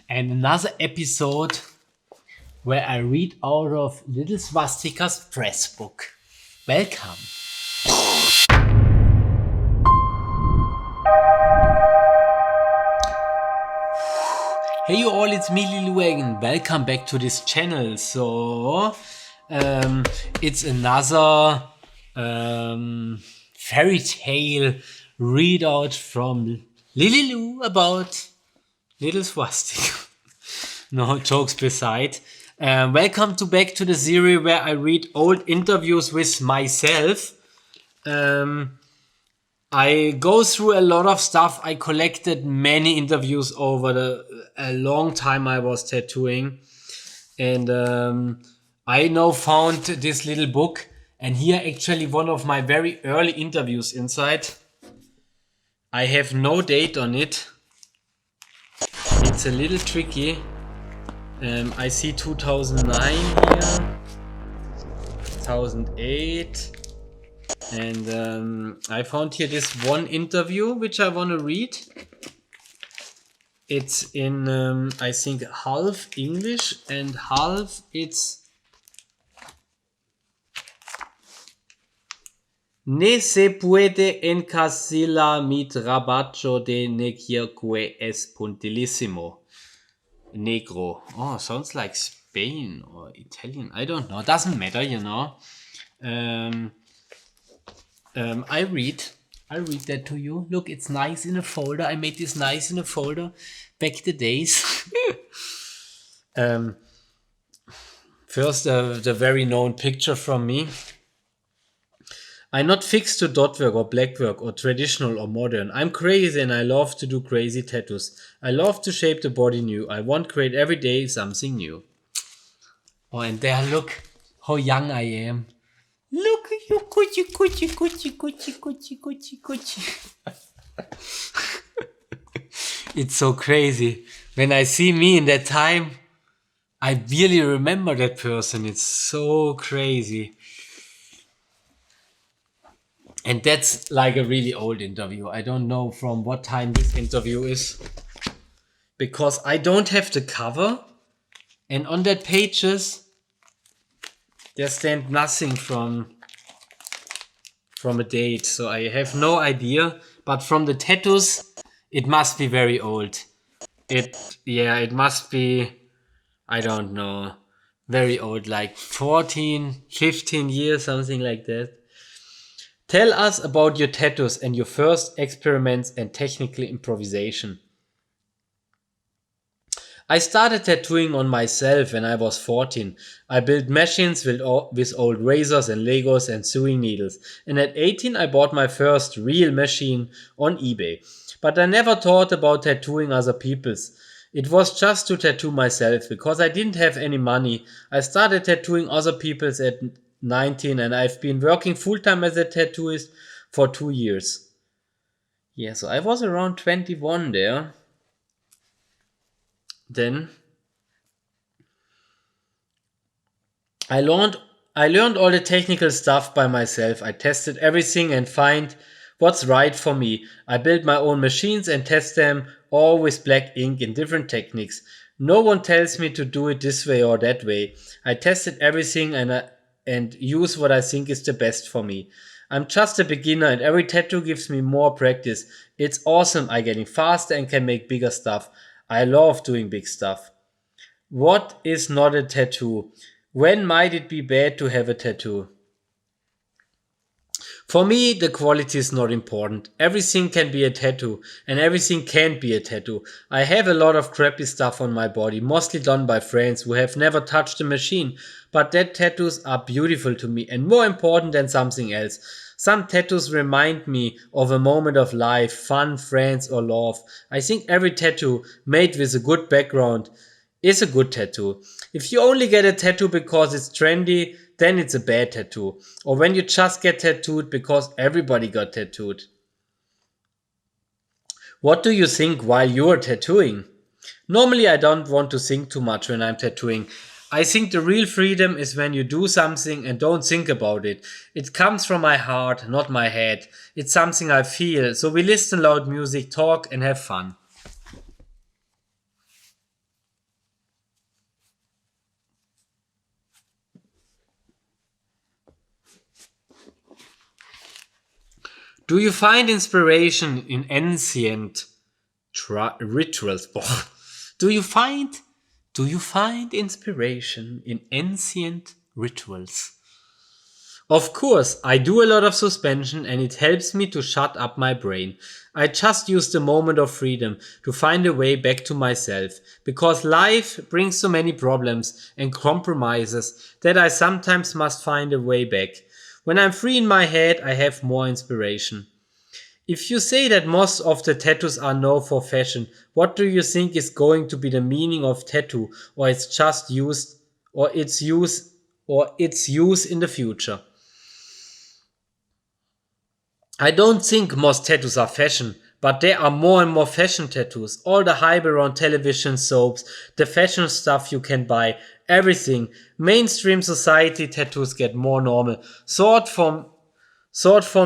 And another episode where I read out of Little Swastika's press book. Welcome. Hey you all, it's me Lilu and welcome back to this channel. So it's another fairy tale readout from Lilu about Little Swastika. No, jokes beside. Welcome back to the series where I read old interviews with myself. I go through a lot of stuff. I collected many interviews over a long time I was tattooing. And I now found this little book. And here actually one of my very early interviews inside. I have no date on it. It's a little tricky. I see 2009 here, 2008, and I found here this one interview which I want to read. It's in, I think, half English and half it's Ne se puede encasillar mi trabajo de negrque es puntilissimo. Negro. Oh, sounds like Spain or Italian. I don't know. Doesn't matter, you know. I read that to you. Look, it's nice in a folder. I made this nice in a folder back the days. First, the very known picture from me. I'm not fixed to dot work or black work or traditional or modern. I'm crazy and I love to do crazy tattoos. I love to shape the body new. I want to create every day something new. Oh, and there, look how young I am. Look, you coochie. It's so crazy. When I see me in that time, I really remember that person. It's so crazy. And that's like a really old interview. I don't know from what time this interview is. Because I don't have the cover. And on that pages, there stand nothing from a date. So I have no idea. But from the tattoos, it must be very old. It must be, I don't know, very old. Like 14, 15 years, something like that. Tell us about your tattoos and your first experiments and technical improvisation. I started tattooing on myself when I was 14. I built machines with old razors and Legos and sewing needles. And at 18 I bought my first real machine on eBay. But I never thought about tattooing other people's. It was just to tattoo myself because I didn't have any money. I started tattooing other people's at 19 and I've been working full-time as a tattooist for 2 years. Yeah, so I was around 21 there. Then I learned all the technical stuff by myself. I tested everything and find what's right for me. I built my own machines and test them all with black ink in different techniques. No one tells me to do it this way or that way. I tested everything and use what I think is the best for me. I'm just a beginner and every tattoo gives me more practice. It's awesome. I'm getting faster and can make bigger stuff. I love doing big stuff. What is not a tattoo? When might it be bad to have a tattoo? For me, the quality is not important. Everything can be a tattoo and everything can't be a tattoo. I have a lot of crappy stuff on my body, mostly done by friends who have never touched a machine, but that tattoos are beautiful to me and more important than something else. Some tattoos remind me of a moment of life, fun, friends or love. I think every tattoo made with a good background is a good tattoo. If you only get a tattoo because it's trendy, then it's a bad tattoo. Or when you just get tattooed because everybody got tattooed. What do you think while you're tattooing? Normally I don't want to think too much when I'm tattooing. I think the real freedom is when you do something and don't think about it. It comes from my heart, not my head. It's something I feel. So we listen loud music, talk and have fun. Do you find inspiration in ancient rituals? Do you find inspiration in ancient rituals? Of course, I do a lot of suspension and it helps me to shut up my brain. I just use the moment of freedom to find a way back to myself because life brings so many problems and compromises that I sometimes must find a way back. When I'm free in my head, I have more inspiration. If you say that most of the tattoos are now for fashion, what do you think is going to be the meaning of tattoo, or it's just used, or its use in the future? I don't think most tattoos are fashion, but there are more and more fashion tattoos. All the hype around television soaps, the fashion stuff you can buy, everything. Mainstream society tattoos get more normal. Sort for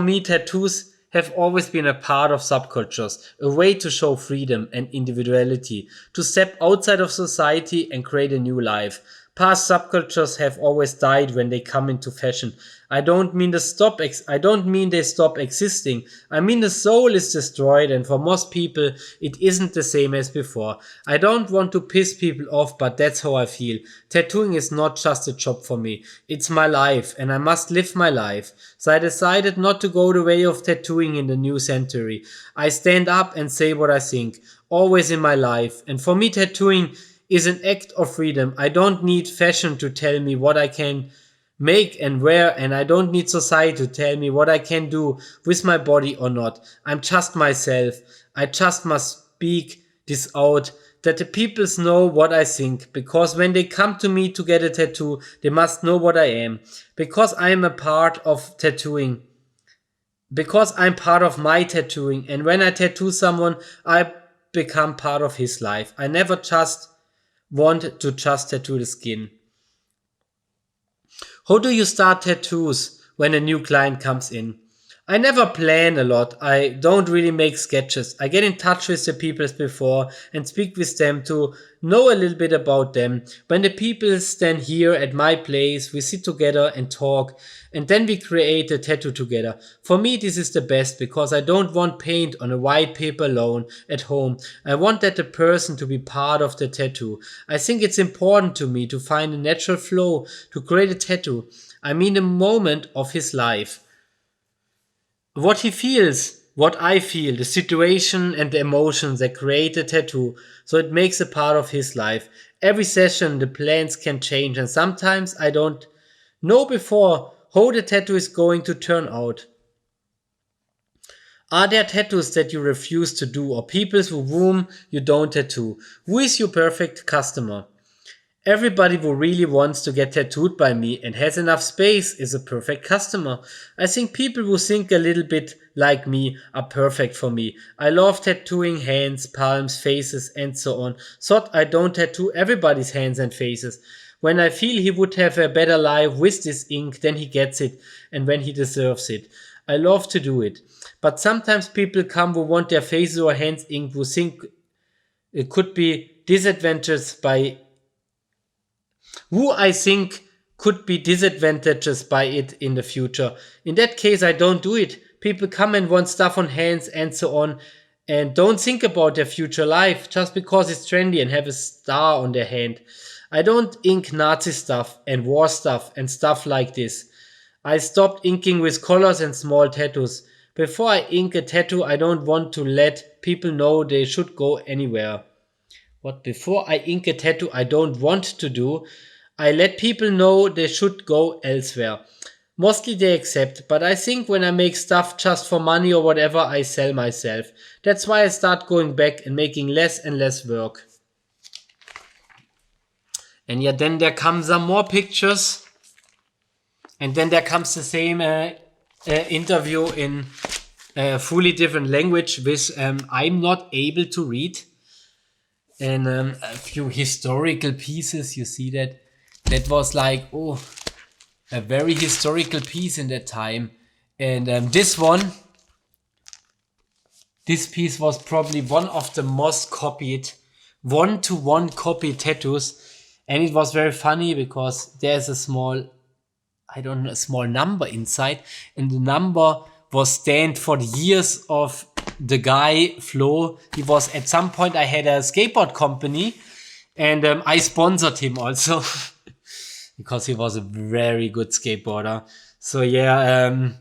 me, tattoos have always been a part of subcultures, a way to show freedom and individuality, to step outside of society and create a new life. Past subcultures have always died when they come into fashion. I don't mean they stop existing. I mean the soul is destroyed and for most people it isn't the same as before. I don't want to piss people off, but that's how I feel. Tattooing is not just a job for me. It's my life and I must live my life. So I decided not to go the way of tattooing in the new century. I stand up and say what I think, always in my life. And for me tattooing is an act of freedom. I don't need fashion to tell me what I can make and wear, and I don't need society to tell me what I can do with my body or not. I'm just myself. I just must speak this out, that the peoples know what I think, because when they come to me to get a tattoo, they must know what I am, because I am a part of tattooing, because I'm part of my tattooing, and when I tattoo someone, I become part of his life. I never just want to just tattoo the skin. How do you start tattoos when a new client comes in? I never plan a lot. I don't really make sketches. I get in touch with the people before and speak with them to know a little bit about them. When the people stand here at my place, we sit together and talk, and then we create a tattoo together. For me, this is the best because I don't want paint on a white paper alone at home. I want that the person to be part of the tattoo. I think it's important to me to find a natural flow to create a tattoo. I mean, the moment of his life. What he feels, what I feel, the situation and the emotions that create a tattoo, so it makes a part of his life. Every session the plans can change and sometimes I don't know before how the tattoo is going to turn out. Are there tattoos that you refuse to do or people whom you don't tattoo? Who is your perfect customer? Everybody who really wants to get tattooed by me and has enough space is a perfect customer. I think people who think a little bit like me are perfect for me. I love tattooing hands, palms, faces and so on. So I don't tattoo everybody's hands and faces. When I feel he would have a better life with this ink, then he gets it and when he deserves it. I love to do it. But sometimes people come who want their faces or hands inked who think it could be disadvantages by who I think could be disadvantages by it in the future. In that case, I don't do it. People come and want stuff on hands and so on and don't think about their future life just because it's trendy and have a star on their hand. I don't ink Nazi stuff and war stuff and stuff like this. I stopped inking with colors and small tattoos. Before I ink a tattoo, I don't want to let people know they should go anywhere. What before I ink a tattoo I don't want to do, I let people know they should go elsewhere. Mostly they accept, but I think when I make stuff just for money or whatever, I sell myself. That's why I start going back and making less and less work. And yeah, then there come some more pictures. And then there comes the same interview in a fully different language with I'm not able to read. And a few historical pieces, you see that. That was like, a very historical piece in that time. And this piece was probably one of the most copied, one-to-one copied tattoos. And it was very funny because there's a small number inside. And the number was stand for the years of the guy, Flo. He was, at some point, I had a skateboard company, and I sponsored him also because he was a very good skateboarder. So yeah,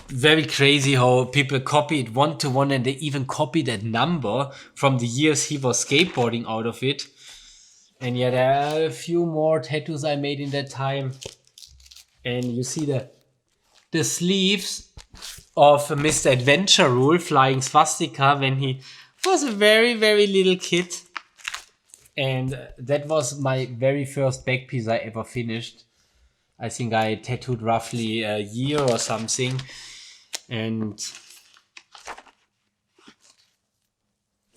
very crazy how people copy it 1-to-1, and they even copy that number from the years he was skateboarding out of it. And yeah, there are a few more tattoos I made in that time. And you see the sleeves of Mr. Adventure Rule flying swastika when he was a very, very little kid. And that was my very first back piece I ever finished. I think I tattooed roughly a year or something. And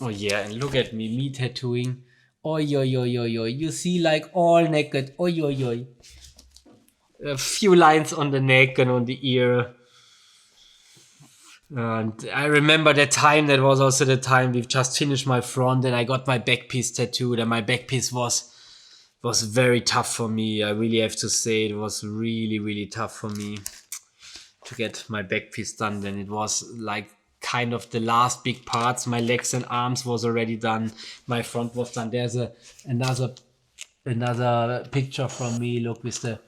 oh yeah, and look at me tattooing. Oi, oi, oi, oi, oi. You see, like, all naked. Oi, oi, oi. A few lines on the neck and on the ear. And I remember that time, that was also the time we've just finished my front and I got my back piece tattooed, and my back piece was very tough for me. I really have to say, it was really, really tough for me to get my back piece done. Then it was like kind of the last big parts. My legs and arms was already done. My front was done. There's another picture from me. Look, with the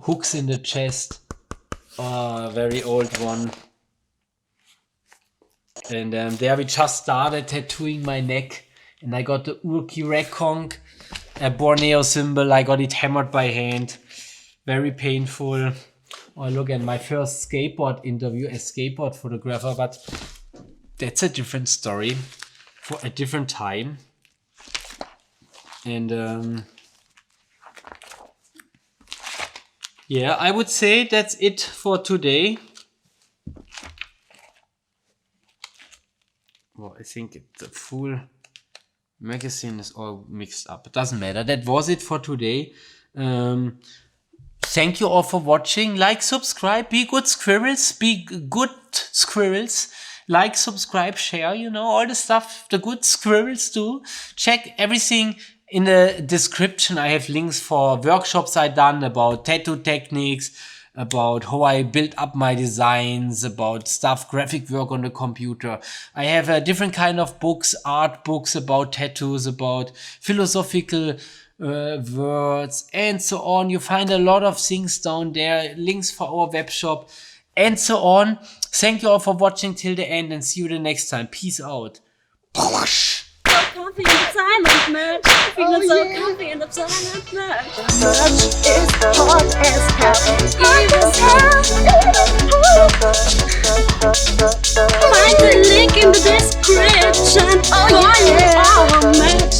hooks in the chest. Very old one. And there we just started tattooing my neck, and I got the Urki Rekong, a Borneo symbol. I got it hammered by hand. Very painful. Oh, look at my first skateboard interview as skateboard photographer, but that's a different story for a different time. And yeah, I would say that's it for today. Well, I think the full magazine is all mixed up. It doesn't matter. That was it for today. Thank you all for watching. Like, subscribe, be good squirrels, Like, subscribe, share, you know, all the stuff the good squirrels do. Check everything in the description. I have links for workshops I done about tattoo techniques, about how I built up my designs, about stuff, graphic work on the computer. I have a different kind of books, art books about tattoos, about philosophical words, and so on. You find a lot of things down there, links for our web shop, and so on. Thank you all for watching till the end, and see you the next time. Peace out. Coffee and silent merch. Coffee and silent merch. Merch is hot as hell. Find the link in the description. Our merch.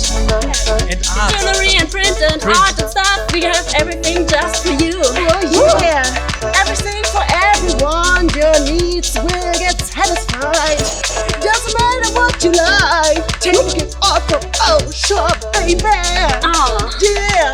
And art. Jewelry and print and art and stuff. We have everything just for you. Everything for everyone. Your needs will get satisfied. Doesn't matter what you like. Take it off from our shop, baby. Oh. Yeah.